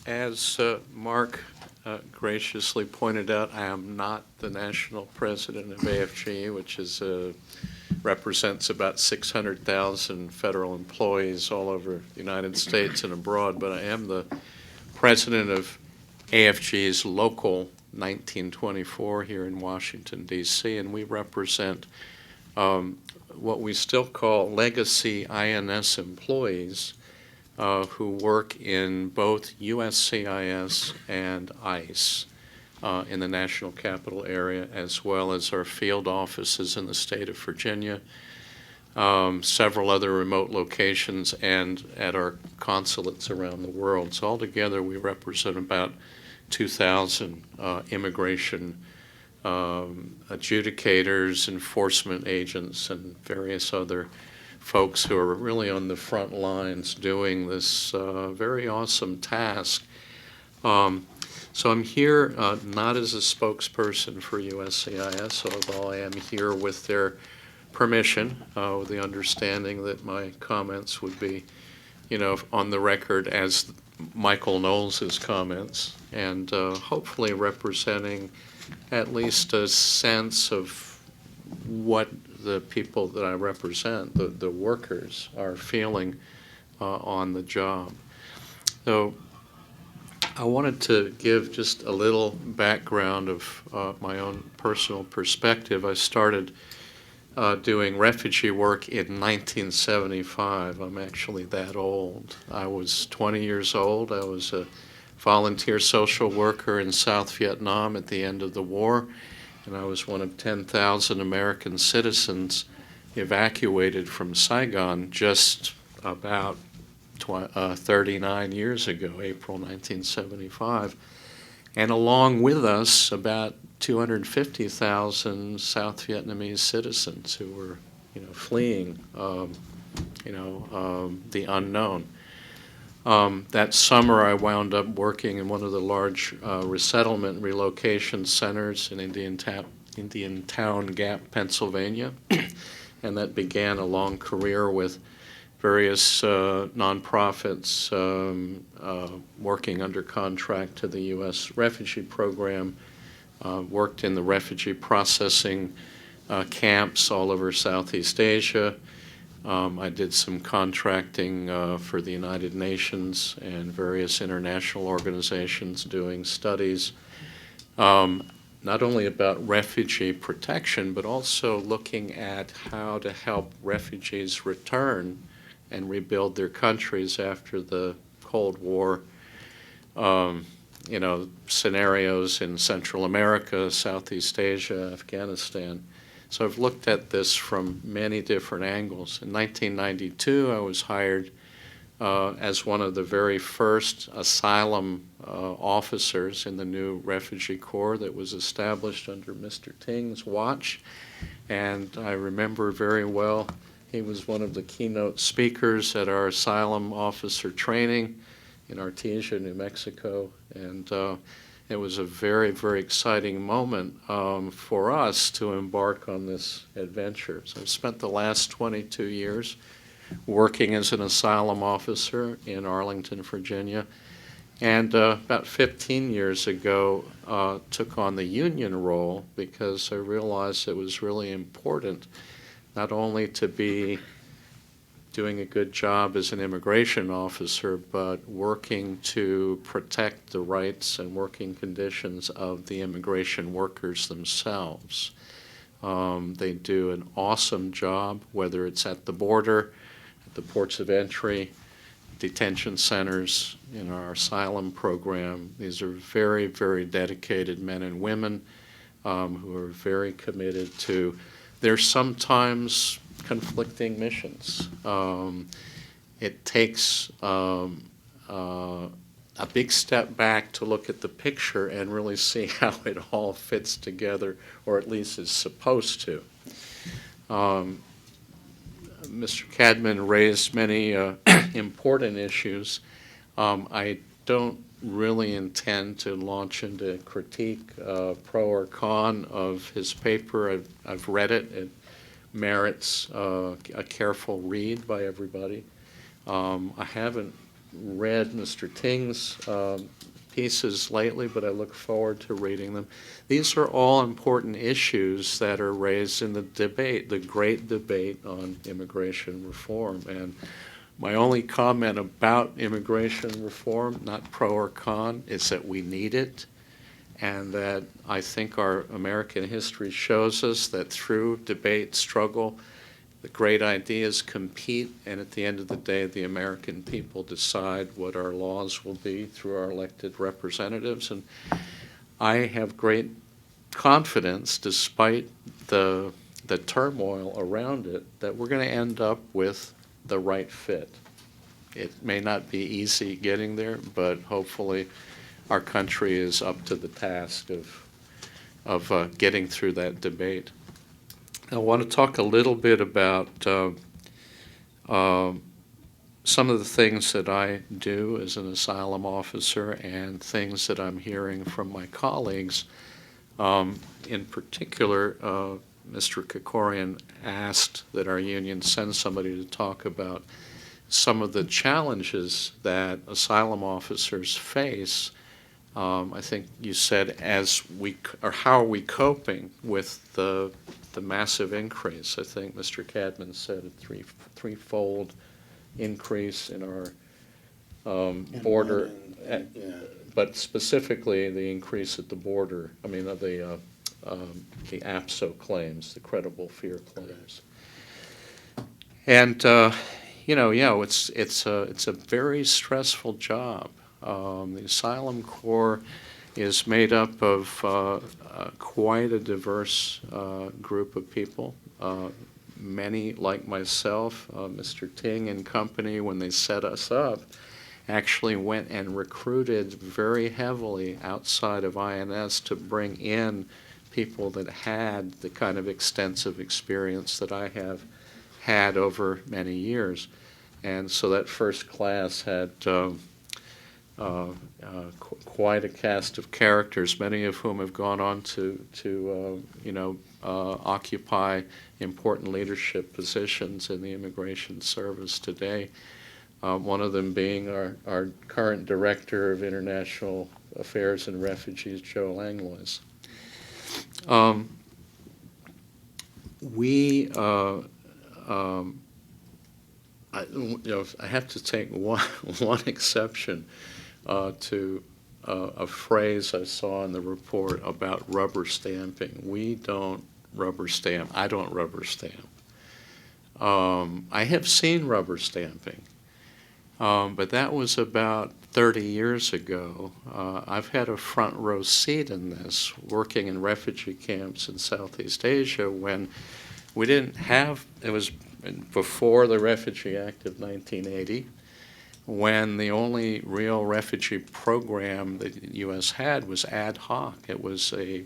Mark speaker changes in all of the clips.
Speaker 1: As Mark graciously pointed out, I am not the national president of AFG, which represents about 600,000 federal employees all over the United States and abroad, but I am the president of AFG's local 1924 here in Washington, D.C., and we represent what we still call legacy INS employees who work in both USCIS and ICE in the National Capital Area, as well as our field offices in the state of Virginia, several other remote locations, and at our consulates around the world. So altogether, we represent about 2,000 immigration adjudicators, enforcement agents, and various other folks who are really on the front lines doing this very awesome task. So I'm here not as a spokesperson for USCIS, although I am here with their permission, with the understanding that my comments would be, on the record as Michael Knowles' comments, and hopefully representing at least a sense of what the people that I represent, the workers, are feeling on the job. So I wanted to give just a little background of my own personal perspective. I started doing refugee work in 1975. I'm actually that old. I was 20 years old. I was a volunteer social worker in South Vietnam at the end of the war, and I was one of 10,000 American citizens evacuated from Saigon just about 39 years ago, April 1975. And along with us, about 250,000 South Vietnamese citizens who were, fleeing, the unknown. That summer, I wound up working in one of the large resettlement relocation centers in Indiantown Gap, Pennsylvania, and that began a long career with various nonprofits working under contract to the U.S. Refugee Program, worked in the refugee processing camps all over Southeast Asia. I did some contracting for the United Nations and various international organizations doing studies, not only about refugee protection, but also looking at how to help refugees return and rebuild their countries after the Cold War, scenarios in Central America, Southeast Asia, Afghanistan. So I've looked at this from many different angles. In 1992, I was hired as one of the very first asylum officers in the new Refugee Corps that was established under Mr. Ting's watch. And I remember very well, he was one of the keynote speakers at our asylum officer training in Artesia, New Mexico. And it was a very, very exciting moment for us to embark on this adventure. So I've spent the last 22 years working as an asylum officer in Arlington, Virginia. And about 15 years ago, took on the union role because I realized it was really important not only to be doing a good job as an immigration officer, but working to protect the rights and working conditions of the immigration workers themselves. They do an awesome job, whether it's at the border, at the ports of entry, detention centers, in our asylum program. These are very, very dedicated men and women who are very committed to their sometimes conflicting missions. It takes a big step back to look at the picture and really see how it all fits together, or at least is supposed to. Mr. Cadman raised many important issues. I don't really intend to launch into critique, pro or con, of his paper. I've read it. It merits a careful read by everybody. I haven't read Mr. Ting's pieces lately, but I look forward to reading them. These are all important issues that are raised in the debate, the great debate on immigration reform. And my only comment about immigration reform, not pro or con, is that we need it, and that I think our American history shows us that through debate, struggle, the great ideas compete, and at the end of the day, the American people decide what our laws will be through our elected representatives. And I have great confidence, despite the turmoil around it, that we're going to end up with the right fit. It may not be easy getting there, but hopefully our country is up to the task of getting through that debate. I want to talk a little bit about some of the things that I do as an asylum officer and things that I'm hearing from my colleagues. In particular, Mr. Krikorian asked that our union send somebody to talk about some of the challenges that asylum officers face. I think you said, how are we coping with the massive increase? I think Mr. Cadman said a threefold increase in our border, but specifically the increase at the border. I mean, the APSO claims, the credible fear claims, and it's a very stressful job. The Asylum Corps is made up of quite a diverse group of people. Many, like myself, Mr. Ting and company, when they set us up, actually went and recruited very heavily outside of INS to bring in people that had the kind of extensive experience that I have had over many years. And so that first class had quite a cast of characters, many of whom have gone on to occupy important leadership positions in the Immigration Service today. One of them being our current Director of International Affairs and Refugees, Joe Langlois. I have to take one exception to a phrase I saw in the report about rubber stamping. We don't rubber stamp. I don't rubber stamp. I have seen rubber stamping, but that was about 30 years ago. I've had a front row seat in this, working in refugee camps in Southeast Asia when we didn't have, it was before the Refugee Act of 1980, when the only real refugee program that the U.S. had was ad hoc. It was a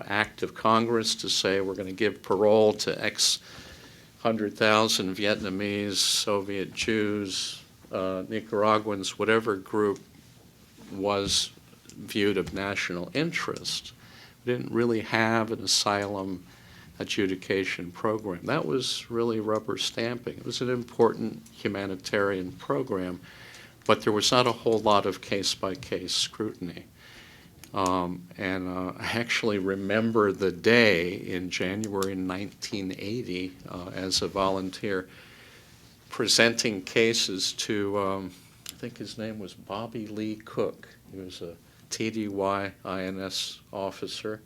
Speaker 1: act of Congress to say we're going to give parole to X 100,000 Vietnamese, Soviet Jews, Nicaraguans, whatever group was viewed of national interest. We didn't really have an asylum adjudication program. That was really rubber stamping. It was an important humanitarian program, but there was not a whole lot of case-by-case scrutiny. I actually remember the day in January 1980 as a volunteer presenting cases to, I think his name was Bobby Lee Cook. He was a TDY INS officer.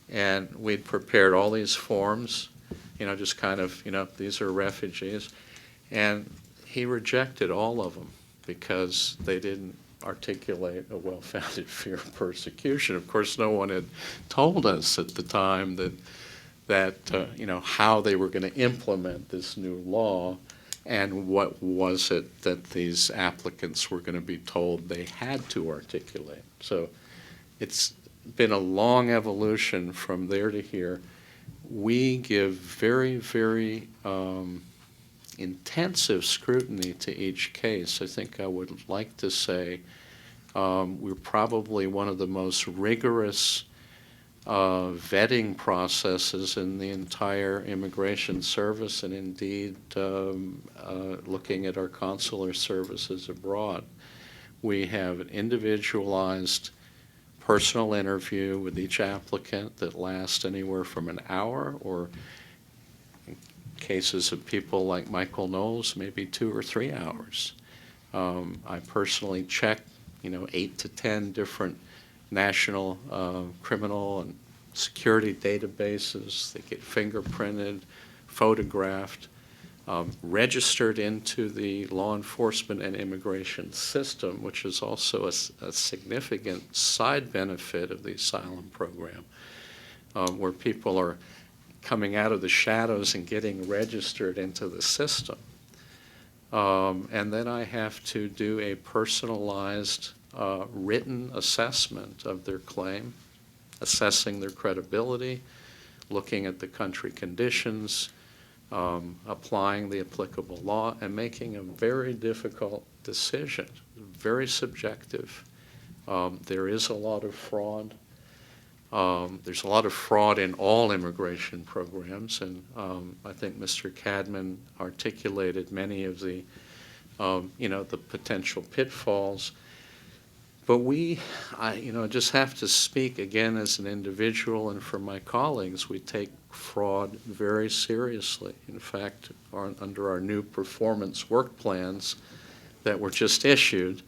Speaker 1: And we'd prepared all these forms, just kind of, these are refugees. And he rejected all of them because they didn't articulate a well-founded fear of persecution. Of course, no one had told us at the time that how they were going to implement this new law and what was it that these applicants were going to be told they had to articulate. So it's been a long evolution from there to here. We give very, very intensive scrutiny to each case. I think I would like to say we're probably one of the most rigorous vetting processes in the entire immigration service, and indeed looking at our consular services abroad. We have an individualized personal interview with each applicant that lasts anywhere from an hour, or in cases of people like Michael Knowles, maybe 2 or 3 hours. I personally check, 8 to 10 different national criminal and security databases. They get fingerprinted, photographed, registered into the law enforcement and immigration system, which is also a significant side benefit of the asylum program, where people are coming out of the shadows and getting registered into the system. And then I have to do a personalized written assessment of their claim, assessing their credibility, looking at the country conditions, applying the applicable law, and making a very difficult decision, very subjective. There is a lot of fraud. There's a lot of fraud in all immigration programs, and I think Mr. Cadman articulated many of the, the potential pitfalls. But I just have to speak again as an individual, and for my colleagues, we take fraud very seriously. In fact, under our new performance work plans that were just issued,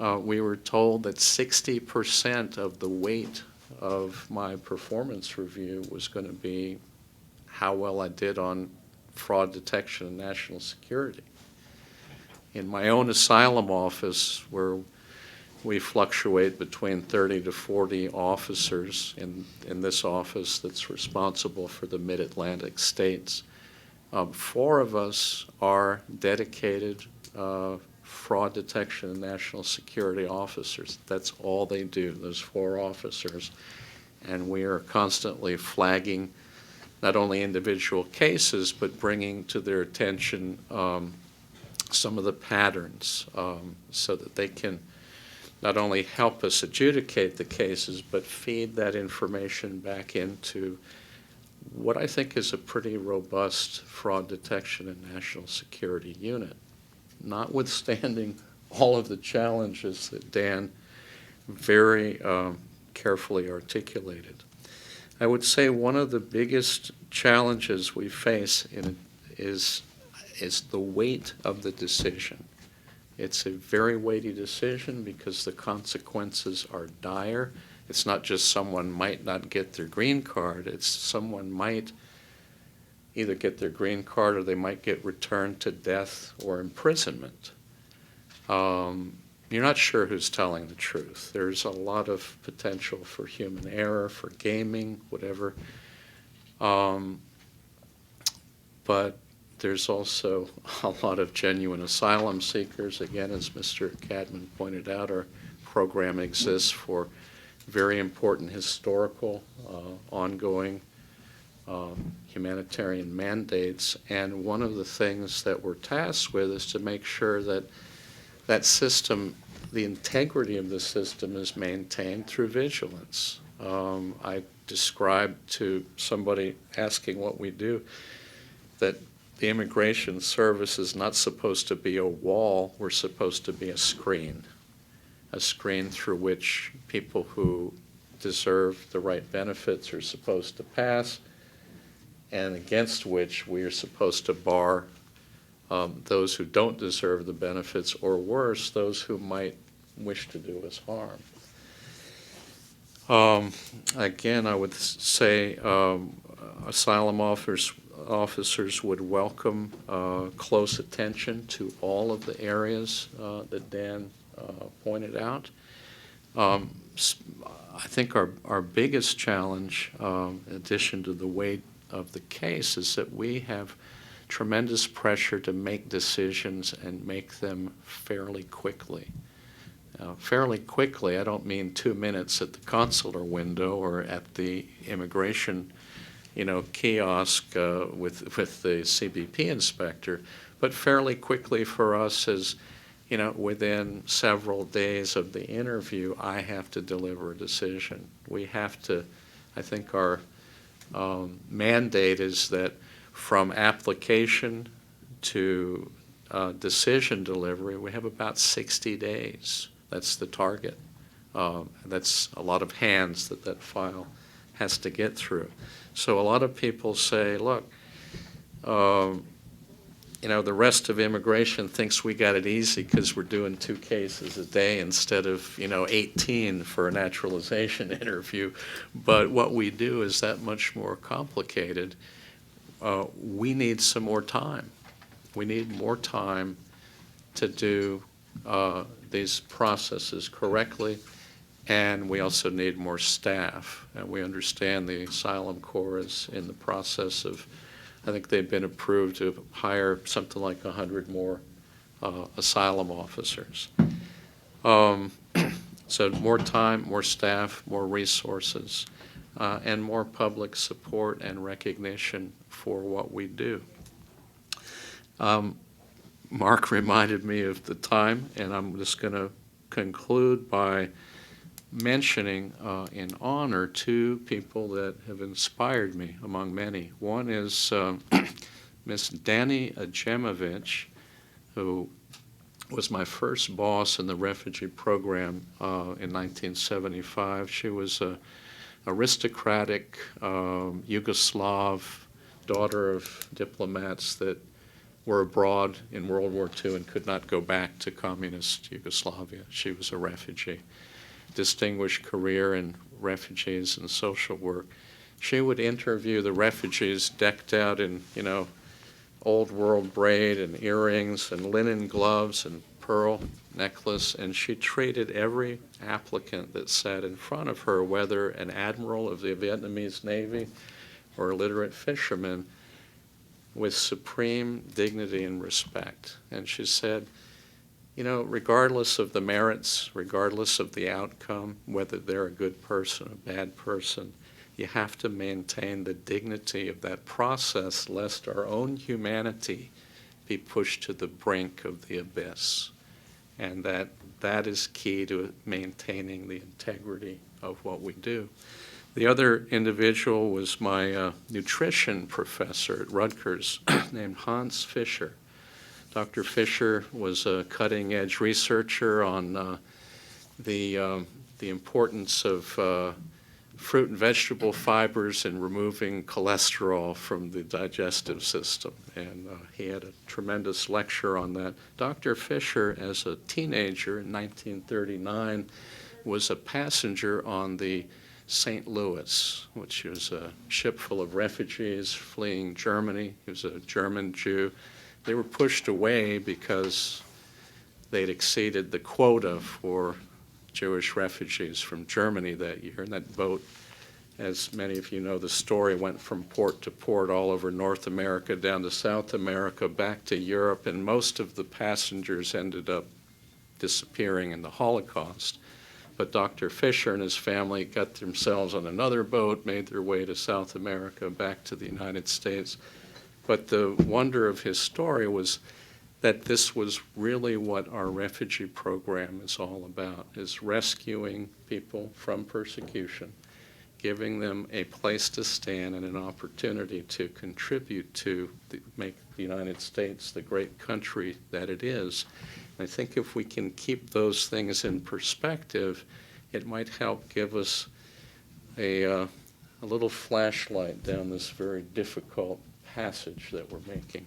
Speaker 1: we were told that 60% of the weight of my performance review was going to be how well I did on fraud detection and national security. In my own asylum office, where we fluctuate between 30 to 40 officers in this office that's responsible for the mid-Atlantic states. 4 of us are dedicated fraud detection and national security officers. That's all they do, those 4 officers. And we are constantly flagging not only individual cases, but bringing to their attention some of the patterns so that they can not only help us adjudicate the cases, but feed that information back into what I think is a pretty robust fraud detection and national security unit, notwithstanding all of the challenges that Dan very carefully articulated. I would say one of the biggest challenges we face is the weight of the decision. It's a very weighty decision because the consequences are dire. It's not just someone might not get their green card, it's someone might either get their green card or they might get returned to death or imprisonment. You're not sure who's telling the truth. There's a lot of potential for human error, for gaming, whatever. But there's also a lot of genuine asylum seekers. Again, as Mr. Cadman pointed out, our program exists for very important historical, ongoing humanitarian mandates. And one of the things that we're tasked with is to make sure that that system, the integrity of the system, is maintained through vigilance. I described to somebody asking what we do that the Immigration Service is not supposed to be a wall. We're supposed to be a screen through which people who deserve the right benefits are supposed to pass, and against which we are supposed to bar those who don't deserve the benefits, or worse, those who might wish to do us harm. Again, I would say asylum officers would welcome close attention to all of the areas that Dan pointed out. I think our biggest challenge, in addition to the weight of the case, is that we have tremendous pressure to make decisions and make them fairly quickly. Fairly quickly, I don't mean 2 minutes at the consular window or at the immigration kiosk with the CBP inspector, but fairly quickly for us is, within several days of the interview, I have to deliver a decision. We have to I think our mandate is that from application to decision delivery, we have about 60 days. That's the target. That's a lot of hands that file has to get through. So a lot of people say, look, the rest of immigration thinks we got it easy because we're doing 2 cases a day instead of, 18 for a naturalization interview. But what we do is that much more complicated. We need some more time. We need more time to do these processes correctly, and we also need more staff. And we understand the Asylum Corps is in the process of, I think they've been approved to hire something like 100 more asylum officers. So more time, more staff, more resources, and more public support and recognition for what we do. Mark reminded me of the time, and I'm just going to conclude by mentioning in honor 2 people that have inspired me among many. One is Miss Dani Adjemovich, who was my first boss in the refugee program in 1975. She was an aristocratic Yugoslav daughter of diplomats that were abroad in World War II and could not go back to communist Yugoslavia. She was a refugee. Distinguished career in refugees and social work. She would interview the refugees decked out in, old world braid and earrings and linen gloves and pearl necklace, and she treated every applicant that sat in front of her, whether an admiral of the Vietnamese Navy or a literate fisherman, with supreme dignity and respect. And she said, regardless of the merits, regardless of the outcome, whether they're a good person, a bad person, you have to maintain the dignity of that process lest our own humanity be pushed to the brink of the abyss. And that is key to maintaining the integrity of what we do. The other individual was my nutrition professor at Rutgers named Hans Fischer. Dr. Fischer was a cutting-edge researcher on the importance of fruit and vegetable fibers in removing cholesterol from the digestive system. And he had a tremendous lecture on that. Dr. Fischer, as a teenager in 1939, was a passenger on the St. Louis, which was a ship full of refugees fleeing Germany. He was a German Jew. They were pushed away because they'd exceeded the quota for Jewish refugees from Germany that year. And that boat, as many of you know the story, went from port to port all over North America, down to South America, back to Europe, and most of the passengers ended up disappearing in the Holocaust. But Dr. Fischer and his family got themselves on another boat, made their way to South America, back to the United States. But the wonder of his story was that this was really what our refugee program is all about, is rescuing people from persecution, giving them a place to stand and an opportunity to contribute to make the United States the great country that it is. I think if we can keep those things in perspective, it might help give us a little flashlight down this very difficult passage that we're making.